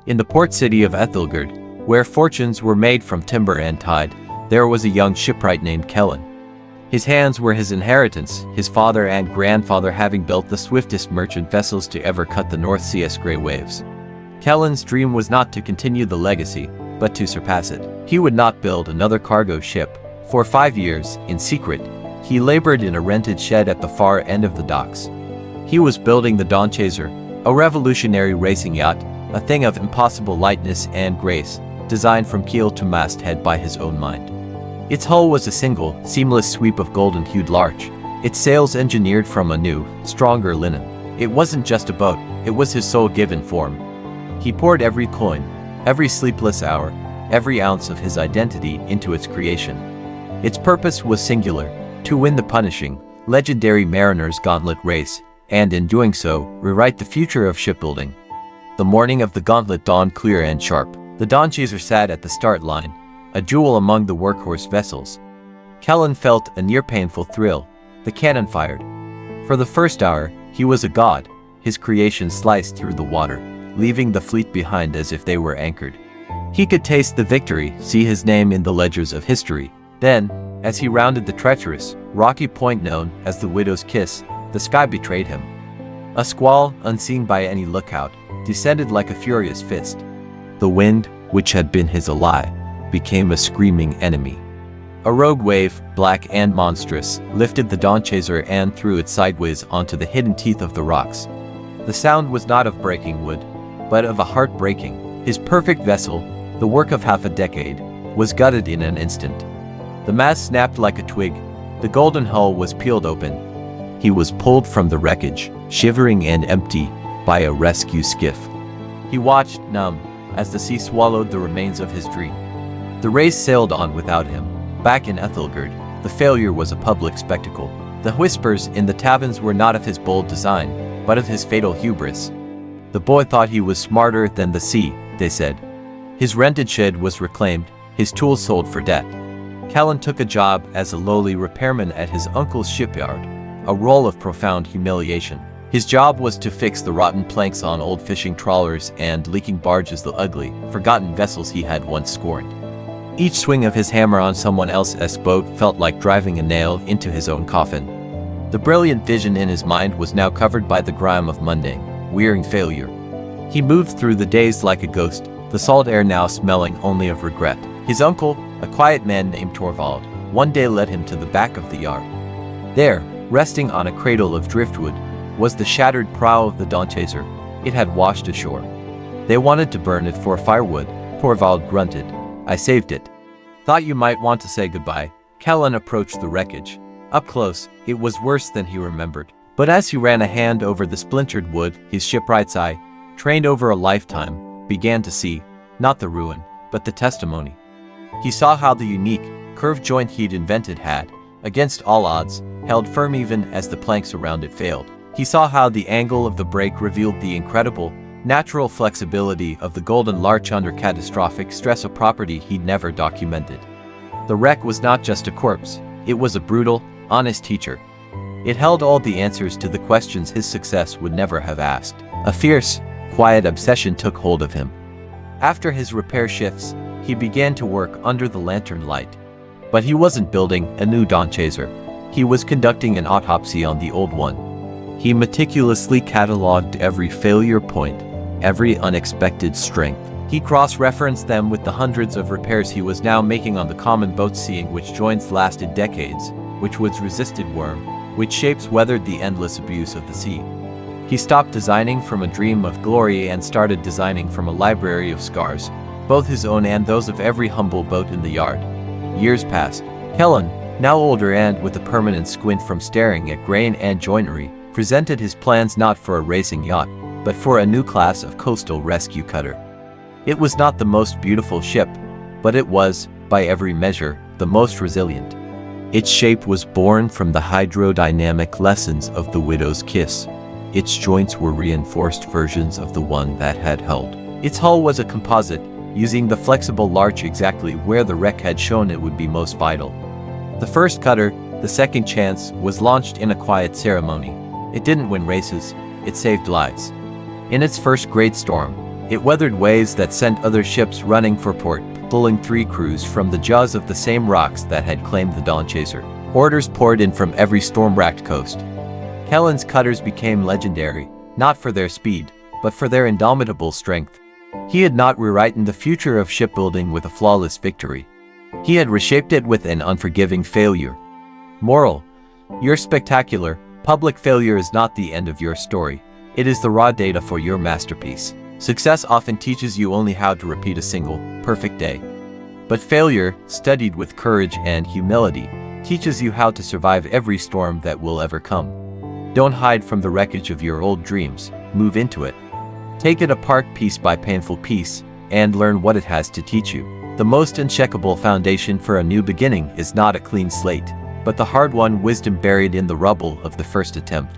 In the port city of Ethelgerd, where fortunes were made from timber and tide, there was a young shipwright named Kellen. His hands were his inheritance, his father and grandfather having built the swiftest merchant vessels to ever cut the North Sea's gray waves. Kellen's dream was not to continue the legacy, but to surpass it. He would not build another cargo ship. For 5 years, in secret, he labored in a rented shed at the far end of the docks. He was building the Dawnchaser, a revolutionary racing yacht, a thing of impossible lightness and grace, designed from keel to masthead by his own mind. Its hull was a single, seamless sweep of golden-hued larch, its sails engineered from a new, stronger linen. It wasn't just a boat, it was his soul given form. He poured every coin, every sleepless hour, every ounce of his identity into its creation. Its purpose was singular, to win the punishing, legendary Mariner's Gauntlet race, and in doing so, rewrite the future of shipbuilding. The morning of the gauntlet dawned clear and sharp. The Dawnchaser sat at the start line, a jewel among the workhorse vessels. Kellen felt a near-painful thrill. The cannon fired. For the first hour, he was a god, his creation sliced through the water, leaving the fleet behind as if they were anchored. He could taste the victory, see his name in the ledgers of history. Then, as he rounded the treacherous, rocky point known as the Widow's Kiss, the sky betrayed him. A squall, unseen by any lookout, descended like a furious fist. The wind, which had been his ally, became a screaming enemy. A rogue wave, black and monstrous, lifted the Dawnchaser and threw it sideways onto the hidden teeth of the rocks. The sound was not of breaking wood, but of a heart breaking. His perfect vessel, the work of half a decade, was gutted in an instant. The mast snapped like a twig. The golden hull was peeled open. He was pulled from the wreckage, shivering and empty, by a rescue skiff. He watched, numb, as the sea swallowed the remains of his dream. The race sailed on without him. Back in Ethelgerd, the failure was a public spectacle. The whispers in the taverns were not of his bold design, but of his fatal hubris. The boy thought he was smarter than the sea, they said. His rented shed was reclaimed, his tools sold for debt. Kellen took a job as a lowly repairman at his uncle's shipyard, a role of profound humiliation. His job was to fix the rotten planks on old fishing trawlers and leaking barges, the ugly, forgotten vessels he had once scorned. Each swing of his hammer on someone else's boat felt like driving a nail into his own coffin. The brilliant vision in his mind was now covered by the grime of mundane, wearing failure. He moved through the days like a ghost, the salt air now smelling only of regret. His uncle, a quiet man named Torvald, one day led him to the back of the yard. There, resting on a cradle of driftwood, was the shattered prow of the Dawnchaser. It had washed ashore. They wanted to burn it for firewood. Torvald grunted. I saved it. Thought you might want to say goodbye. Kellen approached the wreckage. Up close, it was worse than he remembered. But as he ran a hand over the splintered wood, his shipwright's eye, trained over a lifetime, began to see, not the ruin, but the testimony. He saw how the unique, curved joint he'd invented had, against all odds, held firm even as the planks around it failed. He saw how the angle of the break revealed the incredible, natural flexibility of the golden larch under catastrophic stress, a property he'd never documented. The wreck was not just a corpse, it was a brutal, honest teacher. It held all the answers to the questions his success would never have asked. A fierce, quiet obsession took hold of him. After his repair shifts, he began to work under the lantern light. But he wasn't building a new Dawnchaser. He was conducting an autopsy on the old one. He meticulously cataloged every failure point, every unexpected strength. He cross-referenced them with the hundreds of repairs he was now making on the common boat, seeing which joints lasted decades, which woods resisted worm, which shapes weathered the endless abuse of the sea. He stopped designing from a dream of glory and started designing from a library of scars, both his own and those of every humble boat in the yard. Years passed. Kellen, now older and with a permanent squint from staring at grain and joinery, presented his plans not for a racing yacht, but for a new class of coastal rescue cutter. It was not the most beautiful ship, but it was, by every measure, the most resilient. Its shape was born from the hydrodynamic lessons of the Widow's Kiss. Its joints were reinforced versions of the one that had held. Its hull was a composite, using the flexible larch exactly where the wreck had shown it would be most vital. The first cutter, the Second Chance, was launched in a quiet ceremony. It didn't win races, it saved lives. In its first great storm, It weathered waves that sent other ships running for port, pulling 3 crews from the jaws of the same rocks that had claimed the Dawn Chaser. Orders poured in from every storm-racked coast. Kellen's cutters became legendary, not for their speed, but for their indomitable strength. He had not rewritten the future of shipbuilding with a flawless victory. He had reshaped it with an unforgiving failure. Moral: you're spectacular. Public failure is not the end of your story. It is the raw data for your masterpiece. Success often teaches you only how to repeat a single, perfect day. But failure, studied with courage and humility, teaches you how to survive every storm that will ever come. Don't hide from the wreckage of your old dreams, move into it. Take it apart piece by painful piece, and learn what it has to teach you. The most unshakable foundation for a new beginning is not a clean slate, but the hard-won wisdom buried in the rubble of the first attempt.